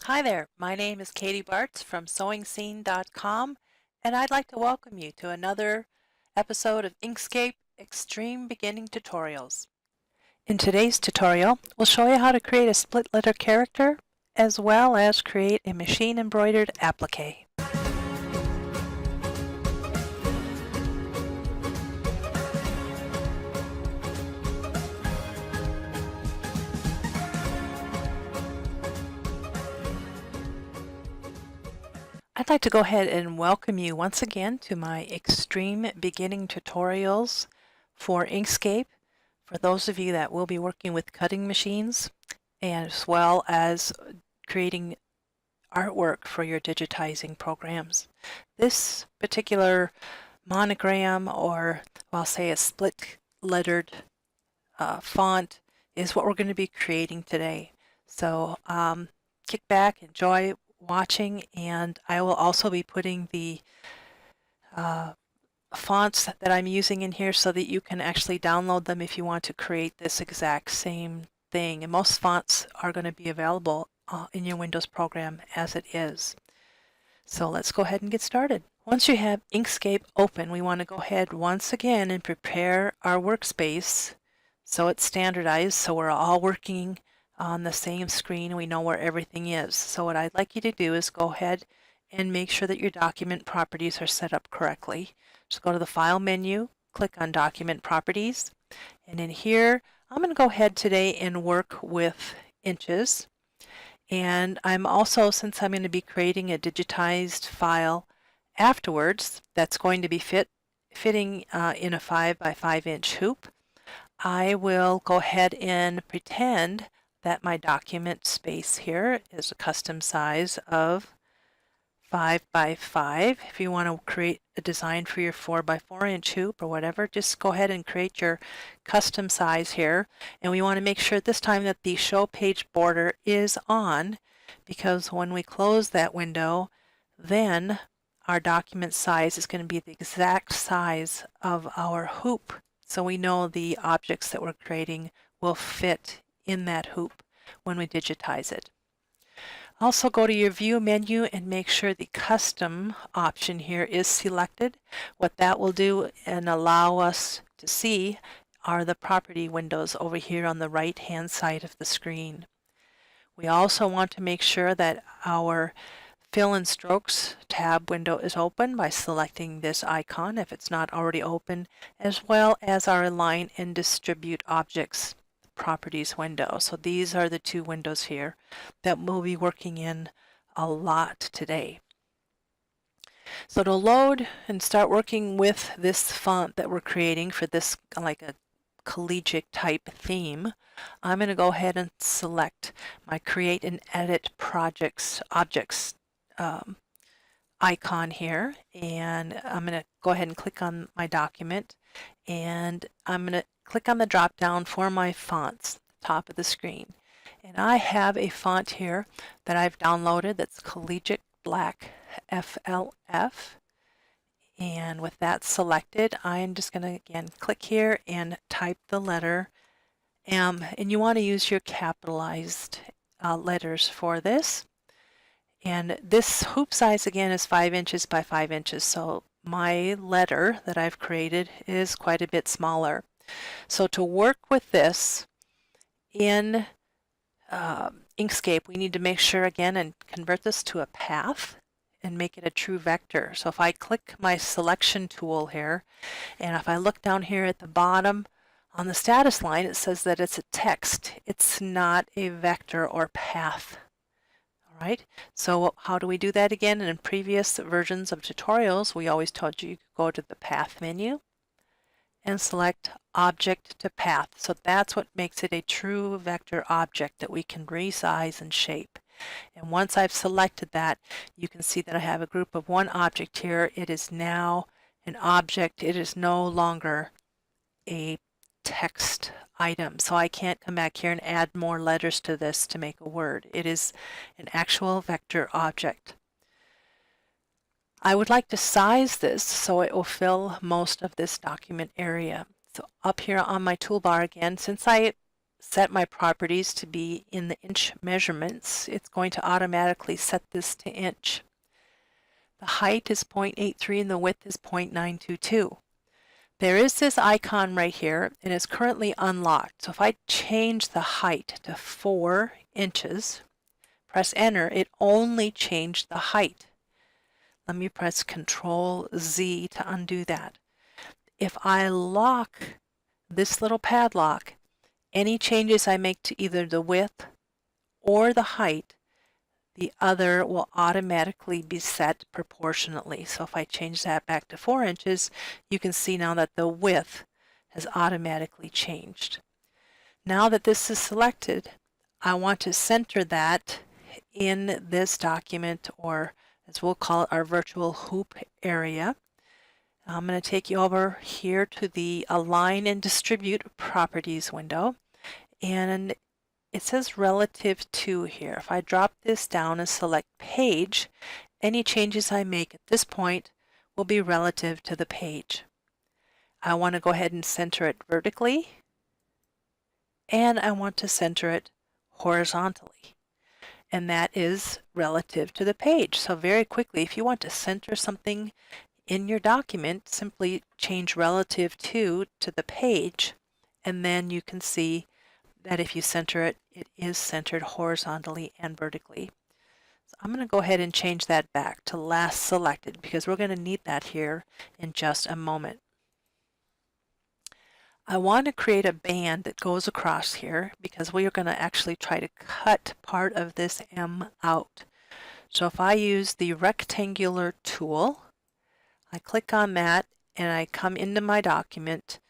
Hi there, my name is Katie Bartz from SewingScene.com, and I'd like to welcome you to another episode of Inkscape Extreme Beginning Tutorials. In today's tutorial, we'll show you how to create a split letter character as well as create a machine embroidered applique. I'd like to go ahead and welcome you once again to my Extreme Beginning Tutorials for Inkscape. For those of you that will be working with cutting machines, as well as creating artwork for your digitizing programs. This particular monogram, or I'll say a split lettered font, is what we're going to be creating today. So kick back, enjoy watching, and I will also be putting the fonts that I'm using in here so that you can actually download them if you want to create this exact same thing. And most fonts are going to be available in your Windows program as it is. So let's go ahead and get started. Once you have Inkscape open, we want to go ahead once again and prepare our workspace so it's standardized, so we're all working on the same screen. We know where everything is. So what I'd like you to do is go ahead and make sure that your document properties are set up correctly. Just go to the File menu, click on Document Properties, and in here I'm going to go ahead today and work with inches. And I'm also, since I'm going to be creating a digitized file afterwards that's going to be fitting in a 5 by 5 inch hoop, I will go ahead and pretend that my document space here is a custom size of 5 by 5. If you want to create a design for your 4 by 4 inch hoop or whatever, just go ahead and create your custom size here. And we want to make sure this time that the show page border is on, because when we close that window, then our document size is going to be the exact size of our hoop. So we know the objects that we're creating will fit in that hoop when we digitize it. Also go to your View menu and make sure the Custom option here is selected. What that will do and allow us to see are the property windows over here on the right hand side of the screen. We also want to make sure that our Fill and Strokes tab window is open by selecting this icon if it's not already open, as well as our Align and Distribute Objects Properties window. So these are the two windows here that we'll be working in a lot today. So to load and start working with this font that we're creating for this like a collegiate type theme, I'm going to go ahead and select my Create and Edit Projects Objects icon here, and I'm going to go ahead and click on my document, and I'm going to click on the drop down for my fonts at the top of the screen. And I have a font here that I've downloaded that's Collegiate Black FLF, and with that selected, I'm just going to again click here and type the letter M, and you want to use your capitalized letters for this. And this hoop size again is 5 inches by 5 inches, so my letter that I've created is quite a bit smaller. So to work with this in Inkscape, we need to make sure again and convert this to a path and make it a true vector. So if I click my selection tool here, and if I look down here at the bottom on the status line, it says that it's a text. It's not a vector or path. Right? So how do we do that again? And in previous versions of tutorials, we always told you could go to the Path menu and select Object to Path. So that's what makes it a true vector object that we can resize and shape. And once I've selected that, you can see that I have a group of one object here. It is now an object. It is no longer a text item. So I can't come back here and add more letters to this to make a word. It is an actual vector object. I would like to size this so it will fill most of this document area. So up here on my toolbar again, since I set my properties to be in the inch measurements, it's going to automatically set this to inch. The height is 0.83 and the width is 0.922. There is this icon right here and it's currently unlocked. So if I change the height to 4 inches, press enter, it only changed the height. Let me press Control Z to undo that. If I lock this little padlock, any changes I make to either the width or the height, the other will automatically be set proportionately. So if I change that back to 4 inches, you can see now that the width has automatically changed. Now that this is selected, I want to center that in this document, or as we'll call it, our virtual hoop area. I'm going to take you over here to the Align and Distribute Properties window, and it says relative to here. If I drop this down and select page, any changes I make at this point will be relative to the page. I want to go ahead and center it vertically, and I want to center it horizontally, and that is relative to the page. So very quickly, if you want to center something in your document, simply change relative to the page, and then you can see that if you center it, it is centered horizontally and vertically. So I'm going to go ahead and change that back to last selected because we're going to need that here in just a moment. I want to create a band that goes across here because we are going to actually try to cut part of this M out. So if I use the rectangular tool, I click on that and I come into my document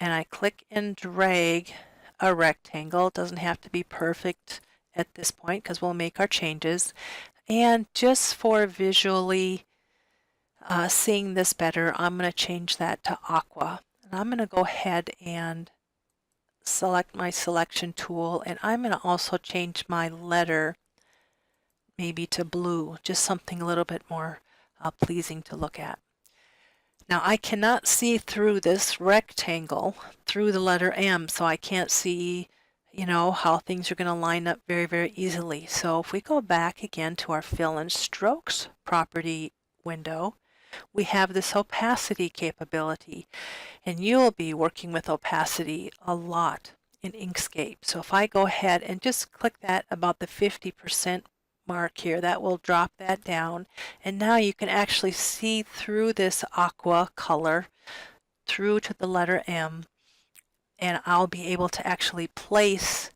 and I click and drag a rectangle. It doesn't have to be perfect at this point because we'll make our changes. And just for visually seeing this better, I'm going to change that to aqua. And I'm going to go ahead and select my selection tool, and I'm going to also change my letter maybe to blue, just something a little bit more pleasing to look at. Now I cannot see through this rectangle through the letter M, so I can't see, how things are going to line up very, very easily. So if we go back again to our Fill and Strokes property window, we have this opacity capability, and you'll be working with opacity a lot in Inkscape. So if I go ahead and just click that about the 50% mark here, that will drop that down, and now you can actually see through this aqua color through to the letter M, and I'll be able to actually place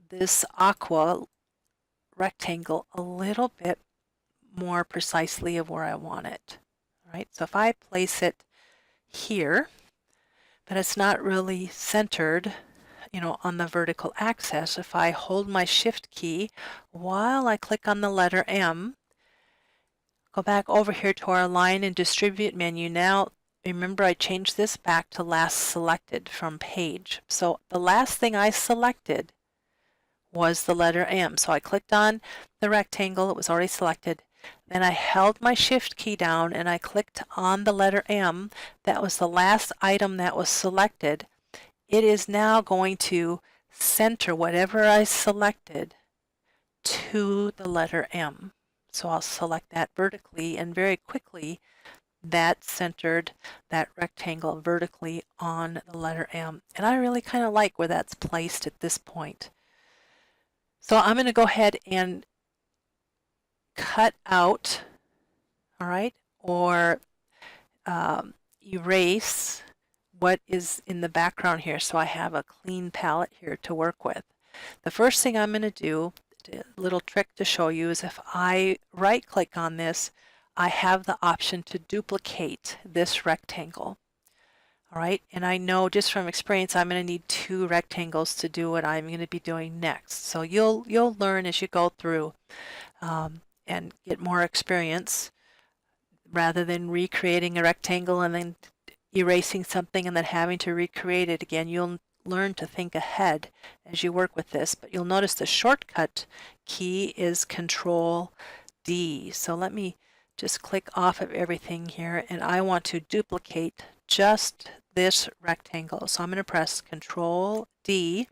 this aqua rectangle a little bit more precisely of where I want it. All right, so if I place it here, but it's not really centered on the vertical axis, if I hold my Shift key while I click on the letter M, go back over here to our Align and Distribute menu. Now, remember I changed this back to last selected from page. So the last thing I selected was the letter M. So I clicked on the rectangle, it was already selected. Then I held my Shift key down and I clicked on the letter M. That was the last item that was selected. It is now going to center whatever I selected to the letter M. So I'll select that vertically, and very quickly that centered that rectangle vertically on the letter M. And I really kind of like where that's placed at this point. So I'm going to go ahead and cut out, all right, or erase what is in the background here, so I have a clean palette here to work with. The first thing I'm going to do, a little trick to show you, is if I right click on this, I have the option to duplicate this rectangle. All right, and I know just from experience I'm going to need 2 rectangles to do what I'm going to be doing next. So you'll learn as you go through and get more experience, rather than recreating a rectangle and then erasing something and then having to recreate it again. You'll learn to think ahead as you work with this, but you'll notice the shortcut key is Control D. So let me just click off of everything here, and I want to duplicate just this rectangle. So I'm going to press Control D.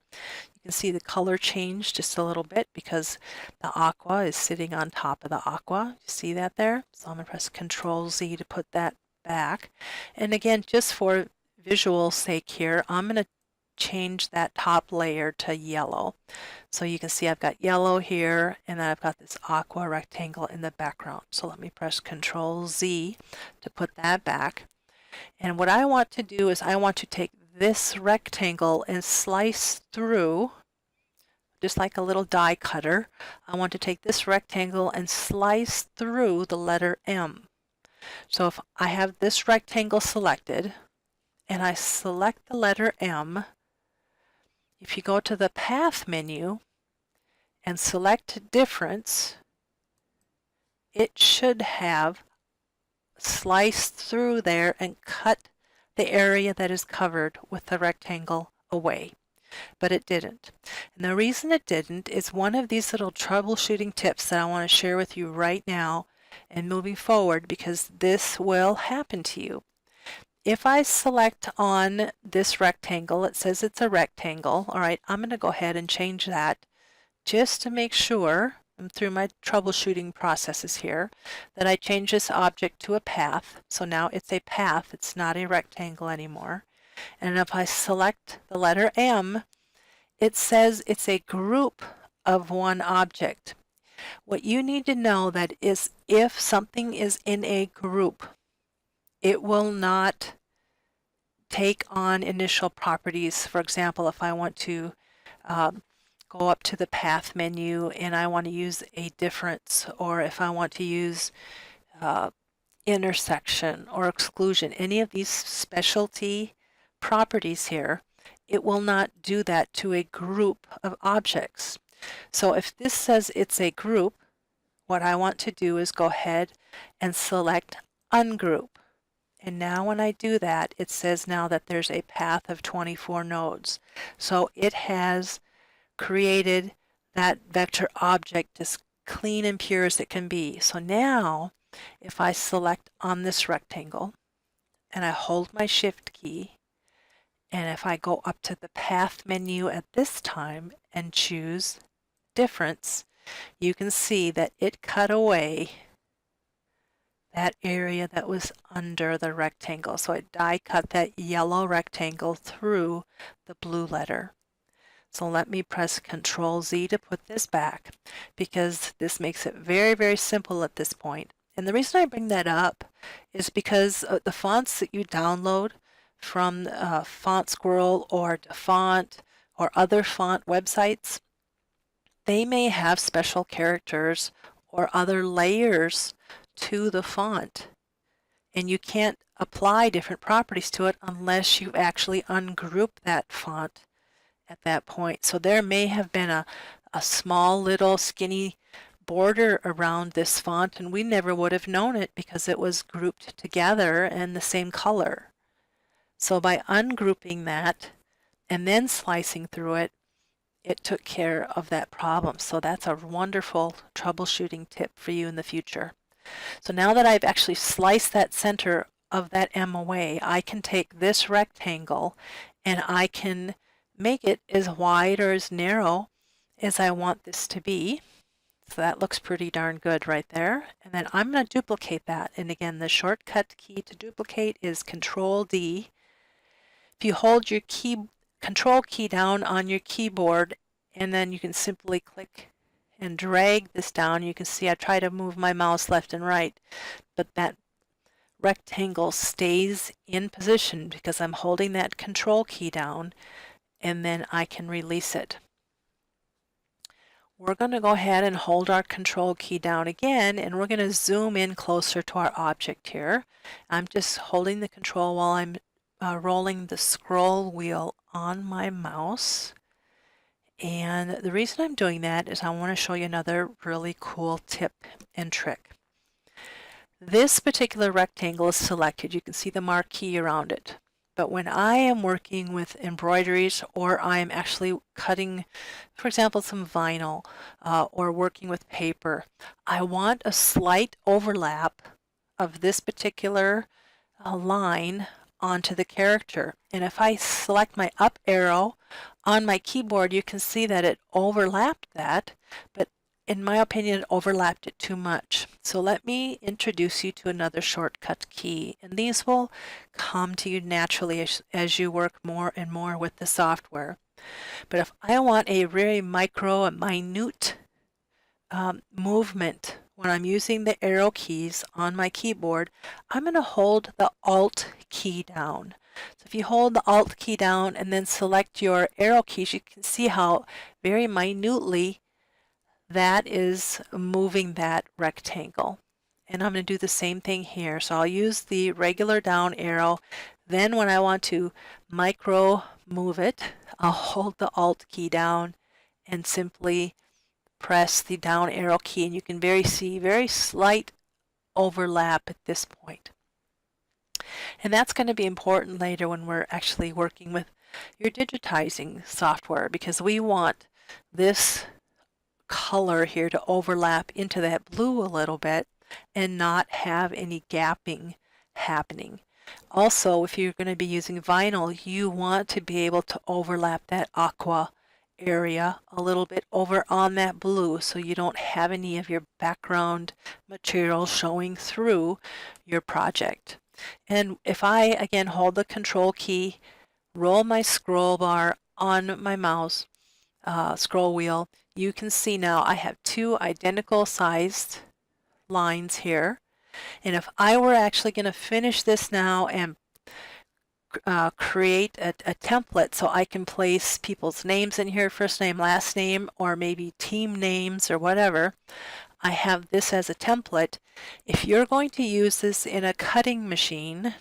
You can see the color change just a little bit because the aqua is sitting on top of the aqua. You see that there? So I'm going to press Control Z to put that back. And again, just for visual sake here, I'm going to change that top layer to yellow. So you can see I've got yellow here, and then I've got this aqua rectangle in the background. So let me press Control Z to put that back. And what I want to do is I want to take this rectangle and slice through, just like a little die cutter. I want to take this rectangle and slice through the letter M. So if I have this rectangle selected and I select the letter M, if you go to the Path menu and select Difference, it should have sliced through there and cut the area that is covered with the rectangle away. But it didn't. And the reason it didn't is one of these little troubleshooting tips that I want to share with you right now and moving forward, because this will happen to you. If I select on this rectangle, it says it's a rectangle. All right, I'm going to go ahead and change that just to make sure, I'm through my troubleshooting processes here, that I change this object to a path. So now it's a path, it's not a rectangle anymore. And if I select the letter M, it says it's a group of one object. What you need to know that is if something is in a group, it will not take on initial properties. For example, if I want to go up to the Path menu and I want to use a difference, or if I want to use intersection or exclusion, any of these specialty properties here, it will not do that to a group of objects. So if this says it's a group, what I want to do is go ahead and select Ungroup. And now when I do that, it says now that there's a path of 24 nodes. So it has created that vector object as clean and pure as it can be. So now if I select on this rectangle and I hold my Shift key, and if I go up to the Path menu at this time and choose Difference, you can see that it cut away that area that was under the rectangle. So it die cut that yellow rectangle through the blue letter. So let me press Control Z to put this back, because this makes it very, very simple at this point. And the reason I bring that up is because the fonts that you download from Font Squirrel or DaFont or other font websites, they may have special characters or other layers to the font, and you can't apply different properties to it unless you actually ungroup that font at that point. So there may have been a small little skinny border around this font, and we never would have known it because it was grouped together in the same color. So by ungrouping that and then slicing through it, it took care of that problem. So that's a wonderful troubleshooting tip for you in the future. So now that I've actually sliced that center of that M away, I can take this rectangle and I can make it as wide or as narrow as I want this to be. So that looks pretty darn good right there. And then I'm going to duplicate that. And again, the shortcut key to duplicate is Control D. If you hold your Control key down on your keyboard, and then you can simply click and drag this down. You can see I try to move my mouse left and right, but that rectangle stays in position because I'm holding that Control key down, and then I can release it. We're going to go ahead and hold our Control key down again, and we're going to zoom in closer to our object here. I'm just holding the Control while I'm rolling the scroll wheel on my mouse. And the reason I'm doing that is I want to show you another really cool tip and trick. This particular rectangle is selected. You can see the marquee around it. But when I am working with embroideries, or I am actually cutting, for example, some vinyl, or working with paper, I want a slight overlap of this particular line onto the character. And if I select my up arrow on my keyboard, you can see that it overlapped that, but in my opinion, it overlapped it too much. So let me introduce you to another shortcut key, and these will come to you naturally as you work more and more with the software. But if I want a very micro and minute movement when I'm using the arrow keys on my keyboard, I'm going to hold the Alt key down. So if you hold the Alt key down and then select your arrow keys, you can see how very minutely that is moving that rectangle. And I'm going to do the same thing here. So I'll use the regular down arrow. Then when I want to micro move it, I'll hold the Alt key down and simply press the down arrow key, and you can see very slight overlap at this point. And that's going to be important later when we're actually working with your digitizing software, because we want this color here to overlap into that blue a little bit and not have any gapping happening. Also, if you're going to be using vinyl, you want to be able to overlap that aqua area a little bit over on that blue so you don't have any of your background material showing through your project. And if I again hold the Control key, roll my scroll bar on my mouse scroll wheel, you can see now I have two identical sized lines here. And if I were actually going to finish this now and create a template so I can place people's names in here, first name, last name, or maybe team names or whatever, I have this as a template. If you're going to use this in a cutting machine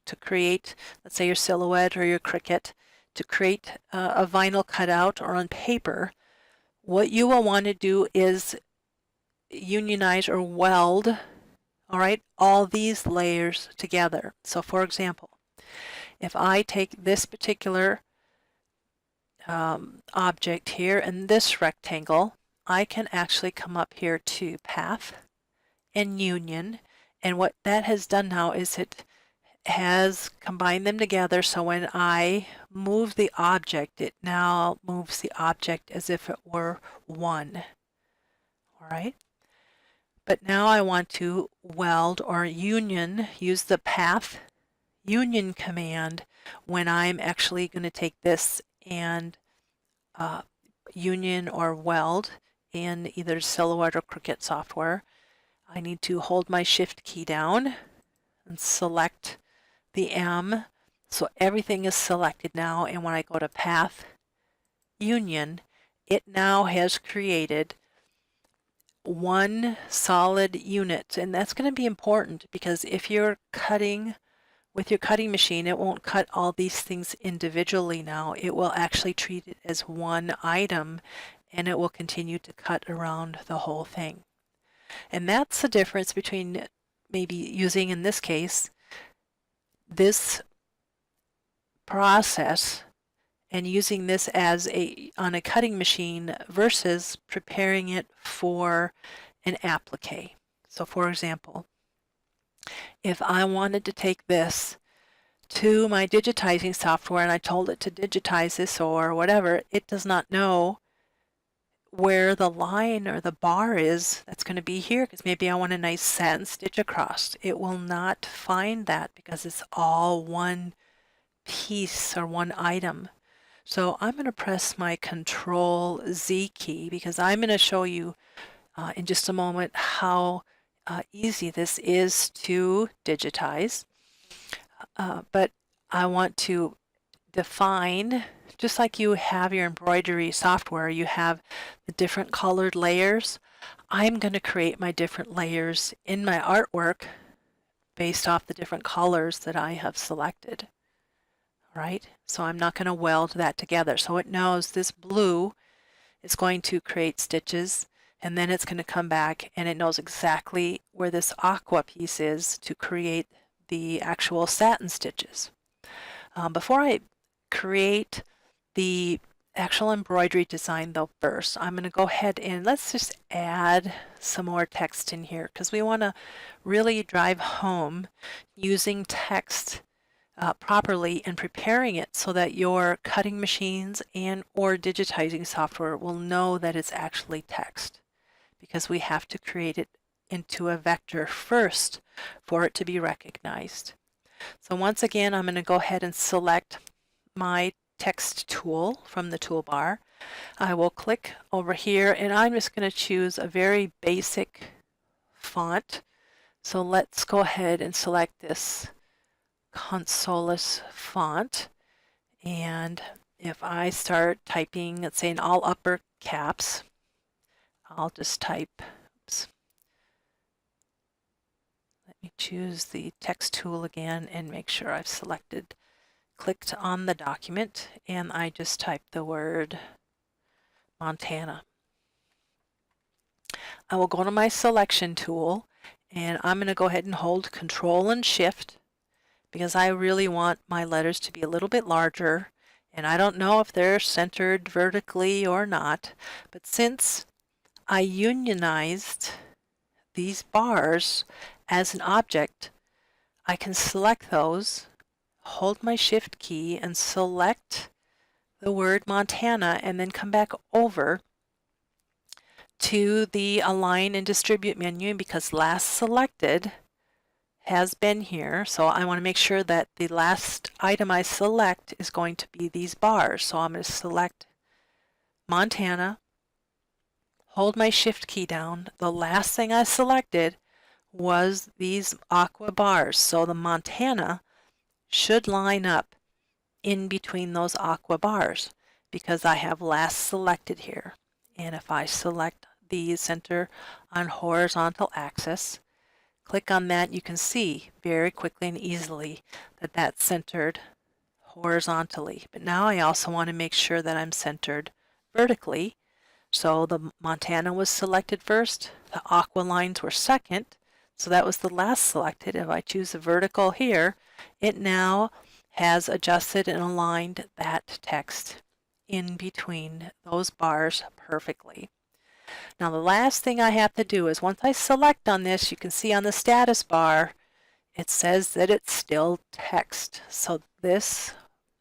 to create, let's say your silhouette or your Cricut, to create a vinyl cutout or on paper, what you will want to do is unionize or weld, all right, all these layers together. So for example, if I take this particular object here and this rectangle, I can actually come up here to Path and Union, and what that has done now is it has combined them together, so when I move the object, it now moves the object as if it were one. All right. But now I want to weld or union, use the Path Union command when I'm actually going to take this and union or weld in either Silhouette or Cricut software. I need to hold my Shift key down and select the M, so everything is selected now, and when I go to Path Union, it now has created one solid unit, and that's going to be important because if you're cutting with your cutting machine, it won't cut all these things individually now. It will actually treat it as one item, and it will continue to cut around the whole thing. And that's the difference between maybe using, in this case, this process and using this as on a cutting machine versus preparing it for an applique. So for example, if I wanted to take this to my digitizing software and I told it to digitize this or whatever, it does not know where the line or the bar is that's going to be here, because maybe I want a nice satin stitch across. It will not find that because it's all one piece or one item. So I'm going to press my Control Z key because I'm going to show you in just a moment how easy this is to digitize. But I want to define, just like you have your embroidery software, you have the different colored layers. I'm going to create my different layers in my artwork based off the different colors that I have selected. All right, so I'm not going to weld that together. So it knows this blue is going to create stitches, and then it's going to come back and it knows exactly where this aqua piece is to create the actual satin stitches. Before I create the actual embroidery design though, first I'm going to go ahead and let's just add some more text in here because we want to really drive home using text properly and preparing it so that your cutting machines and or digitizing software will know that it's actually text, because we have to create it into a vector first for it to be recognized. So once again, I'm going to go ahead and select my text tool from the toolbar. I will click over here and I'm just going to choose a very basic font. So let's go ahead and select this Consolis font. And if I start typing, let's say in all upper caps, I'll just type, oops, let me choose the text tool again and make sure I've clicked on the document, and I just type the word Montana. I will go to my selection tool and I'm going to go ahead and hold Control and Shift because I really want my letters to be a little bit larger, and I don't know if they're centered vertically or not, but since I unionized these bars as an object, I can select those, hold my Shift key and select the word Montana, and then come back over to the Align and Distribute menu because last selected has been here. So I want to make sure that the last item I select is going to be these bars. So I'm going to select Montana, hold my Shift key down. The last thing I selected was these aqua bars. So the Montana should line up in between those aqua bars because I have last selected here. And if I select the center on horizontal axis, click on that, you can see very quickly and easily that that's centered horizontally. But now I also want to make sure that I'm centered vertically. So the Montana was selected first, the aqua lines were second, so that was the last selected. If I choose the vertical here, it now has adjusted and aligned that text in between those bars perfectly. Now the last thing I have to do is once I select on this, you can see on the status bar, it says that it's still text. So this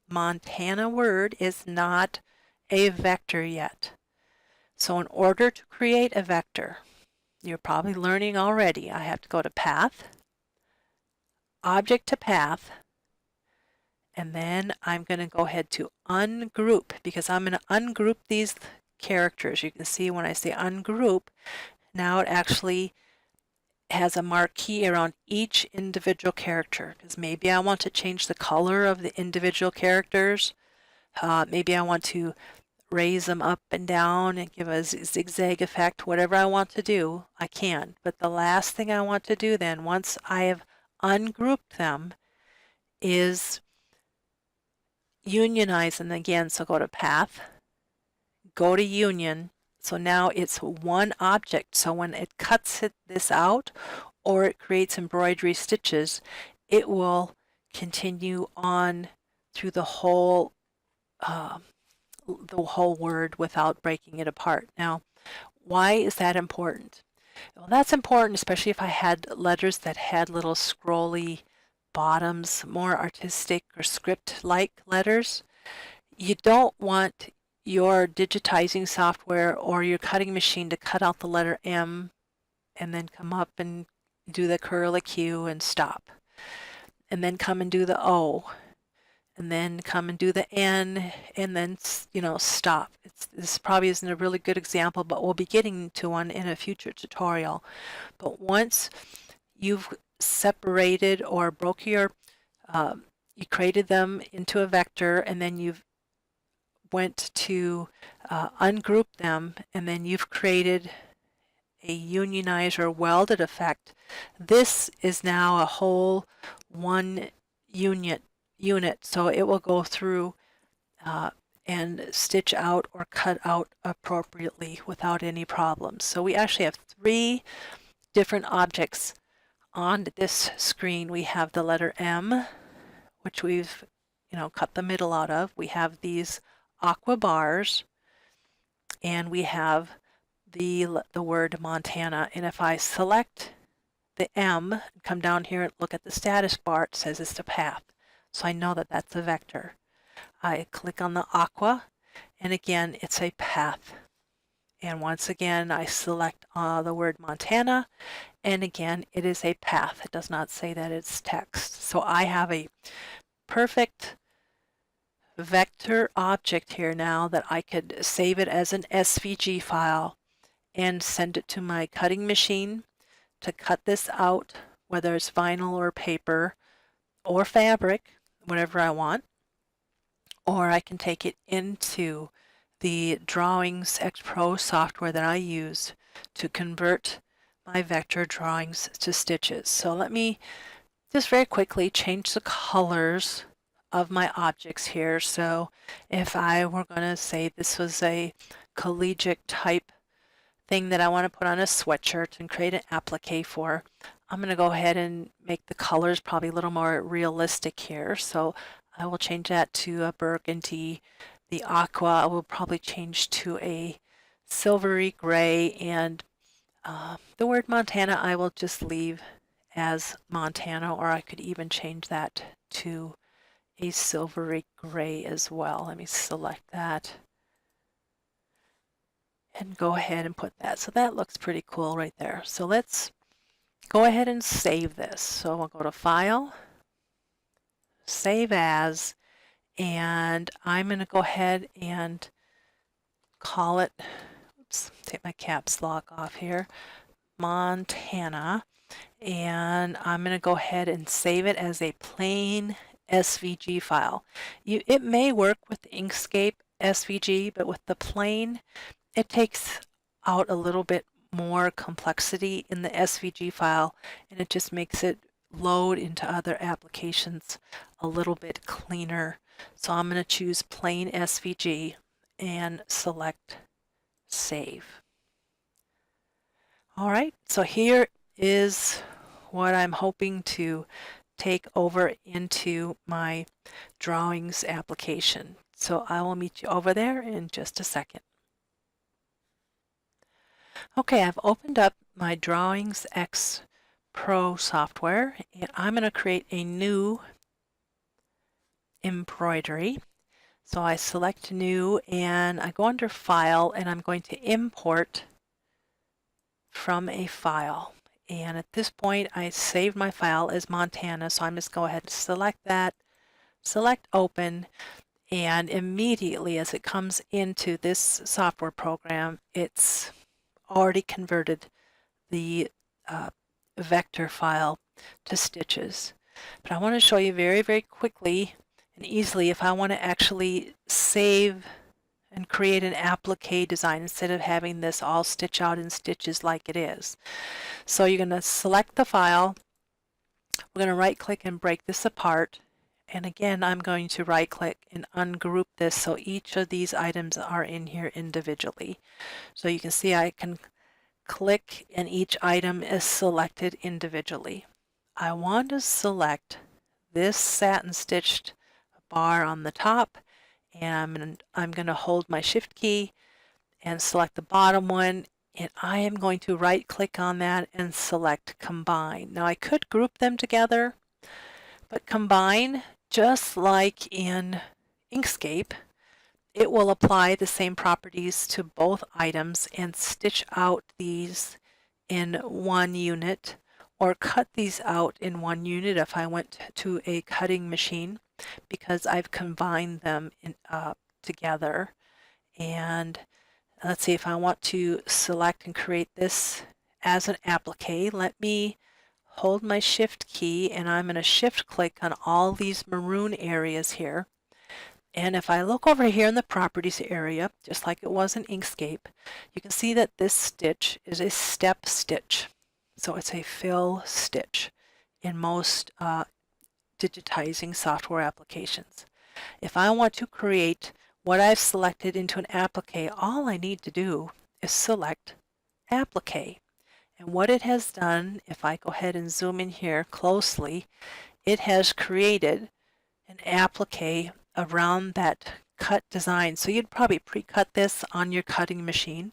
Montana word is not a vector yet. So in order to create a vector, you're probably learning already, I have to go to Path, Object to Path, and then I'm going to go ahead to ungroup because I'm going to ungroup these characters. You can see when I say ungroup, now it actually has a marquee around each individual character because maybe I want to change the color of the individual characters. Maybe I want to raise them up and down and give a zigzag effect. Whatever I want to do, I can. But the last thing I want to do then, once I have ungrouped them, is unionize them again. So go to Path, go to Union. So now it's one object. So when it cuts this out or it creates embroidery stitches, it will continue on through the whole word without breaking it apart. Now, why is that important? Well, that's important, especially if I had letters that had little scrolly bottoms, more artistic or script-like letters. You don't want your digitizing software or your cutting machine to cut out the letter M and then come up and do the curlicue and stop, and then come and do the O, and then come and do the N, and then, stop. This probably isn't a really good example, but we'll be getting to one in a future tutorial. But once you've separated or broke your, you created them into a vector, and then you've went to ungroup them, and then you've created a unionized or welded effect. This is now a whole one unit, so it will go through and stitch out or cut out appropriately without any problems. So we actually have 3 different objects on this screen. We have the letter M, which we've cut the middle out of. We have these aqua bars, and we have the word Montana. And if I select the M, come down here and look at the status bar, it says it's the path. So I know that that's a vector. I click on the aqua, and again, it's a path. And once again, I select the word Montana, and again, it is a path. It does not say that it's text. So I have a perfect vector object here now that I could save it as an SVG file and send it to my cutting machine to cut this out, whether it's vinyl or paper or fabric, whatever I want. Or I can take it into the Drawings X Pro software that I use to convert my vector drawings to stitches. So let me just very quickly change the colors of my objects here. So if I were going to say this was a collegiate type thing that I want to put on a sweatshirt and create an applique for, I'm going to go ahead and make the colors probably a little more realistic here. So I will change that to a burgundy. The aqua I will probably change to a silvery gray, and the word Montana I will just leave as Montana, or I could even change that to a silvery gray as well. Let me select that and go ahead and put that. So that looks pretty cool right there. So let's go ahead and save this. So I'll go to File, Save As, and I'm going to go ahead and call it, oops, take my caps lock off here, Montana, and I'm going to go ahead and save it as a plain SVG file. It may work with Inkscape SVG, but with the plain, it takes out a little bit more complexity in the SVG file, and it just makes it load into other applications a little bit cleaner. So I'm going to choose plain SVG and select Save. All right, so here is what I'm hoping to take over into my drawings application. So I will meet you over there in just a second. Okay, I've opened up my Drawings X Pro software, and I'm going to create a new embroidery. So I select New, and I go under File, and I'm going to import from a file. And at this point, I saved my file as Montana, so I'm just go ahead and select that, select Open, and immediately as it comes into this software program, it's already converted the vector file to stitches. But I want to show you very, very quickly and easily if I want to actually save and create an applique design instead of having this all stitch out in stitches like it is. So you're going to select the file. We're going to right click and break this apart. And again, I'm going to right click and ungroup this so each of these items are in here individually. So you can see I can click and each item is selected individually. I want to select this satin stitched bar on the top, and I'm going to hold my shift key and select the bottom one, and I am going to right click on that and select combine. Now I could group them together, but combine, just like in Inkscape, it will apply the same properties to both items and stitch out these in one unit or cut these out in one unit if I went to a cutting machine, because I've combined them together. And let's see, if I want to select and create this as an applique, let me hold my shift key and I'm going to shift click on all these maroon areas here. And if I look over here in the properties area, just like it was in Inkscape, you can see that this stitch is a step stitch. So it's a fill stitch in most digitizing software applications. If I want to create what I've selected into an applique, all I need to do is select Applique. And what it has done, if I go ahead and zoom in here closely, it has created an applique around that cut design. So you'd probably pre-cut this on your cutting machine.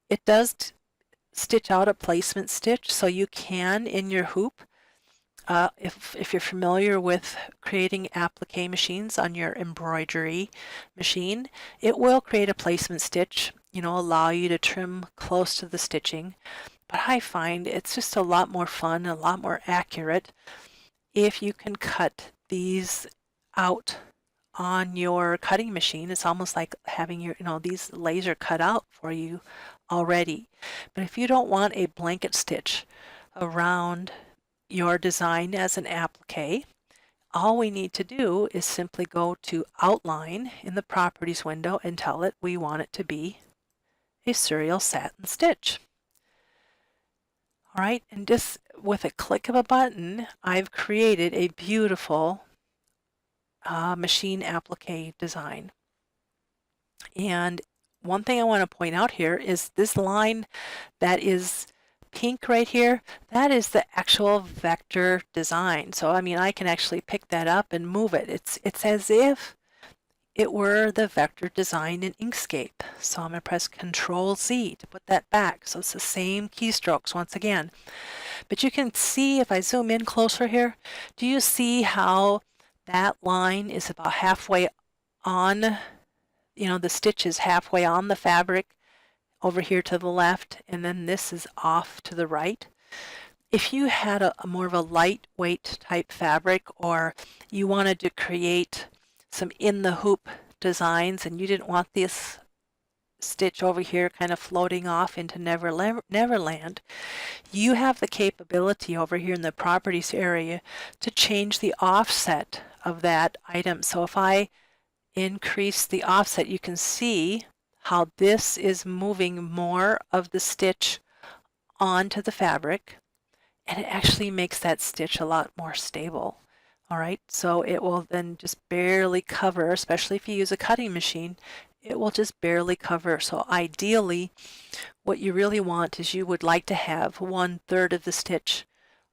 It does stitch out a placement stitch, so you can, in your hoop, if you're familiar with creating applique machines on your embroidery machine, it will create a placement stitch, allow you to trim close to the stitching. But I find it's just a lot more fun, a lot more accurate if you can cut these out on your cutting machine. It's almost like having these laser cut out for you already. But if you don't want a blanket stitch around your design as an applique, all we need to do is simply go to Outline in the Properties window and tell it we want it to be a serial satin stitch. All right, and just with a click of a button, I've created a beautiful machine applique design. And one thing I want to point out here is this line that is pink right here, that is the actual vector design. So I can actually pick that up and move it. It's as if it were the vector design in Inkscape. So I'm going to press Control Z to put that back. So it's the same keystrokes once again. But you can see, if I zoom in closer here, do you see how that line is about halfway on, the stitch is halfway on the fabric over here to the left, and then this is off to the right. If you had a more of a lightweight type fabric, or you wanted to create some in the hoop designs and you didn't want this stitch over here kind of floating off into Neverland, you have the capability over here in the properties area to change the offset of that item. So if I increase the offset, you can see how this is moving more of the stitch onto the fabric, and it actually makes that stitch a lot more stable. All right, so it will then just barely cover, especially if you use a cutting machine, it will just barely cover. So ideally, what you really want is you would like to have 1/3 of the stitch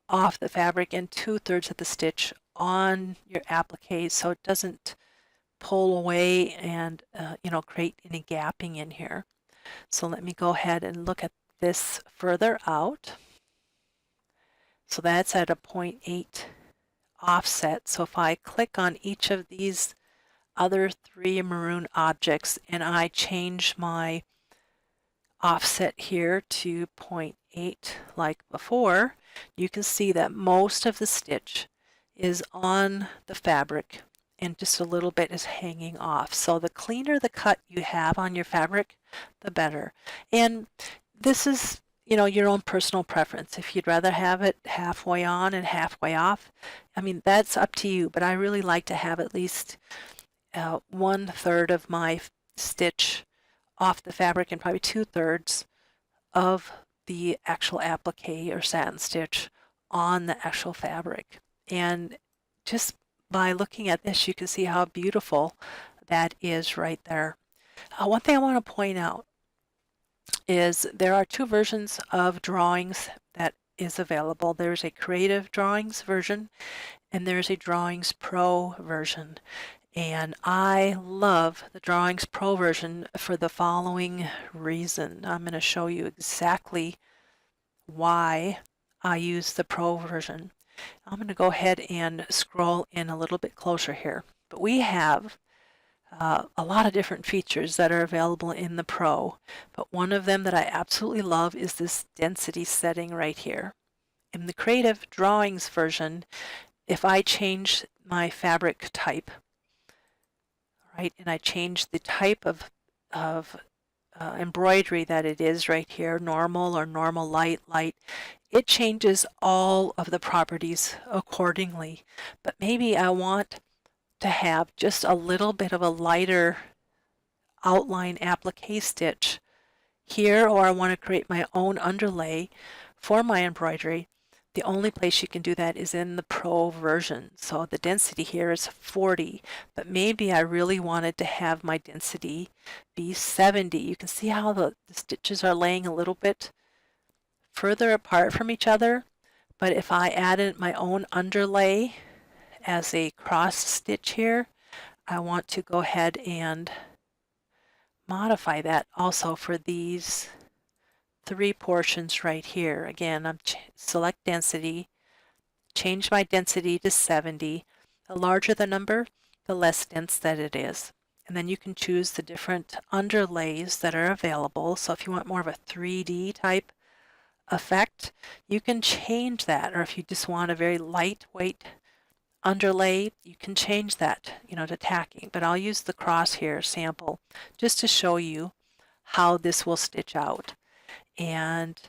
off the fabric and 2/3 of the stitch on your applique, so it doesn't pull away and create any gapping in here. So let me go ahead and look at this further out. So that's at a 0.8 offset. So if I click on each of these other 3 maroon objects and I change my offset here to 0.8 like before, you can see that most of the stitch is on the fabric and just a little bit is hanging off. So the cleaner the cut you have on your fabric, the better. And this is, your own personal preference. If you'd rather have it halfway on and halfway off, that's up to you. But I really like to have at least 1/3 of my stitch off the fabric and probably 2/3 of the actual applique or satin stitch on the actual fabric. And just by looking at this, you can see how beautiful that is right there. One thing I want to point out is there are 2 versions of drawings that is available. There's a Creative Drawings version and there's a Drawings Pro version. And I love the Drawings Pro version for the following reason. I'm going to show you exactly why I use the Pro version. I'm going to go ahead and scroll in a little bit closer here. But we have a lot of different features that are available in the Pro. But one of them that I absolutely love is this density setting right here. In the Creative Drawings version, if I change my fabric type, right, and I change the type of embroidery that it is right here, normal or normal light, it changes all of the properties accordingly. But maybe I want to have just a little bit of a lighter outline applique stitch here, or I want to create my own underlay for my embroidery. The only place you can do that is in the Pro version. So the density here is 40, but maybe I really wanted to have my density be 70. You can see how the stitches are laying a little bit further apart from each other, but if I added my own underlay as a cross stitch here, I want to go ahead and modify that also for these 3 portions right here. Again, I'm select density, change my density to 70. The larger the number, the less dense that it is. And then you can choose the different underlays that are available. So if you want more of a 3D type effect, you can change that. Or if you just want a very lightweight underlay, you can change that, to tacking. But I'll use the crosshair sample just to show you how this will stitch out. And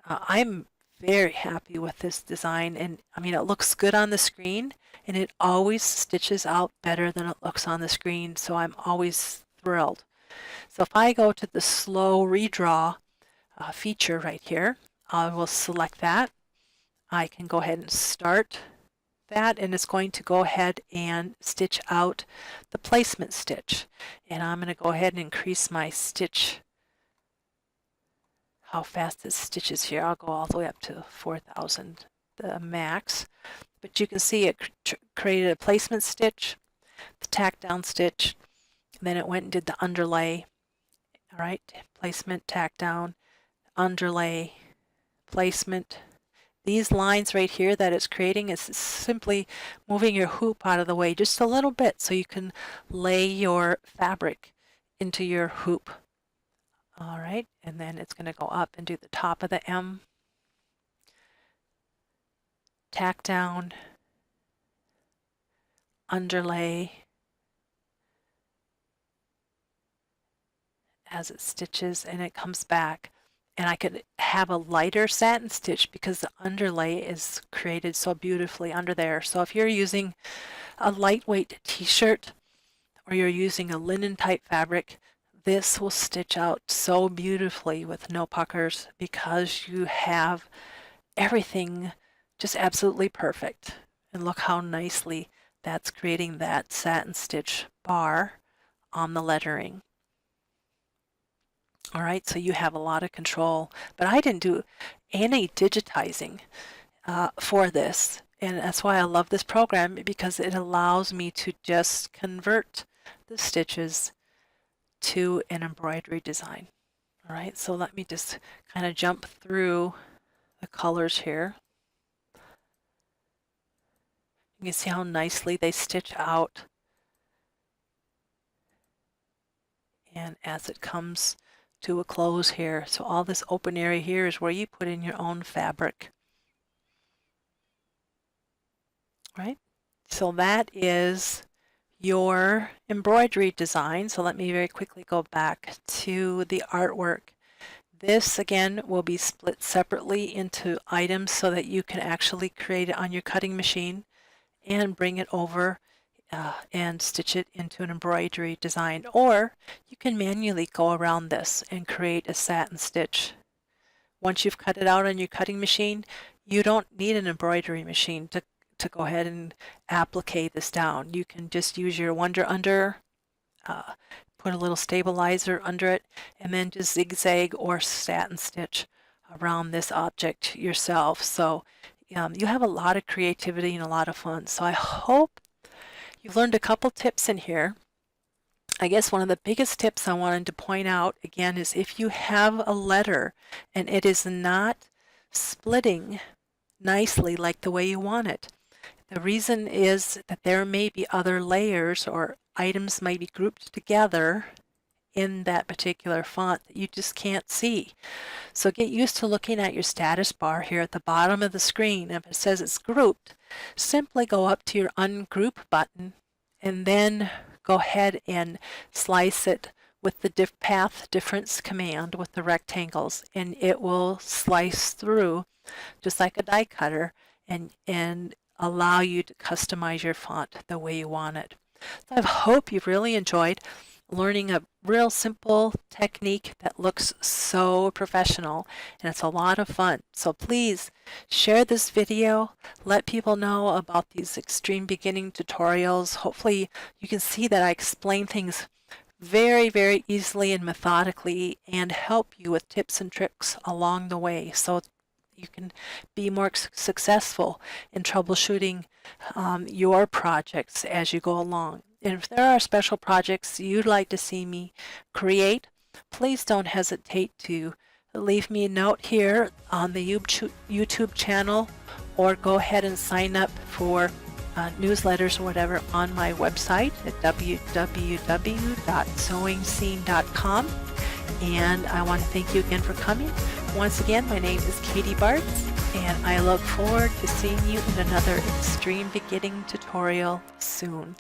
I'm very happy with this design, and I mean, it looks good on the screen, and it always stitches out better than it looks on the screen, so I'm always thrilled. So if I go to the slow redraw feature right here, I will select that. I can go ahead and start that, and it's going to go ahead and stitch out the placement stitch. And I'm going to go ahead and increase my stitch, how fast this stitches here. I'll go all the way up to 4,000, the max. But you can see it created a placement stitch, the tack down stitch, and then it went and did the underlay. All right, placement, tack down, underlay, placement. These lines right here that it's creating is simply moving your hoop out of the way just a little bit so you can lay your fabric into your hoop. All right, and then it's going to go up and do the top of the M, tack down, underlay as it stitches, and it comes back. And I could have a lighter satin stitch because the underlay is created so beautifully under there. So if you're using a lightweight t-shirt or you're using a linen type fabric, this will stitch out so beautifully with no puckers because you have everything just absolutely perfect. And look how nicely that's creating that satin stitch bar on the lettering. All right, so you have a lot of control, but I didn't do any digitizing for this. And that's why I love this program, because it allows me to just convert the stitches to an embroidery design. All right, so let me just kind of jump through the colors here. You can see how nicely they stitch out. And as it comes to a close here, so all this open area here is where you put in your own fabric. Right? So that is your embroidery design. So let me very quickly go back to the artwork. This again will be split separately into items so that you can actually create it on your cutting machine and bring it over and stitch it into an embroidery design. Or you can manually go around this and create a satin stitch. Once you've cut it out on your cutting machine, you don't need an embroidery machine to go ahead and applique this down. You can just use your Wonder Under, put a little stabilizer under it, and then just zigzag or satin stitch around this object yourself. So you have a lot of creativity and a lot of fun. So I hope you've learned a couple tips in here. I guess one of the biggest tips I wanted to point out again is if you have a letter and it is not splitting nicely like the way you want it, the reason is that there may be other layers or items may be grouped together in that particular font that you just can't see. So get used to looking at your status bar here at the bottom of the screen. If it says it's grouped, simply go up to your ungroup button and then go ahead and slice it with the path difference command with the rectangles, and it will slice through just like a die cutter and allow you to customize your font the way you want it. So I hope you've really enjoyed learning a real simple technique that looks so professional, and it's a lot of fun. So please share this video, let people know about these extreme beginning tutorials. Hopefully you can see that I explain things very, very easily and methodically and help you with tips and tricks along the way so you can be more successful in troubleshooting your projects as you go along. And if there are special projects you'd like to see me create, please don't hesitate to leave me a note here on the YouTube channel or go ahead and sign up for newsletters or whatever on my website at www.SewingScene.com. And I want to thank you again for coming. Once again, my name is Katie Bartz, and I look forward to seeing you in another Extreme Beginning tutorial soon.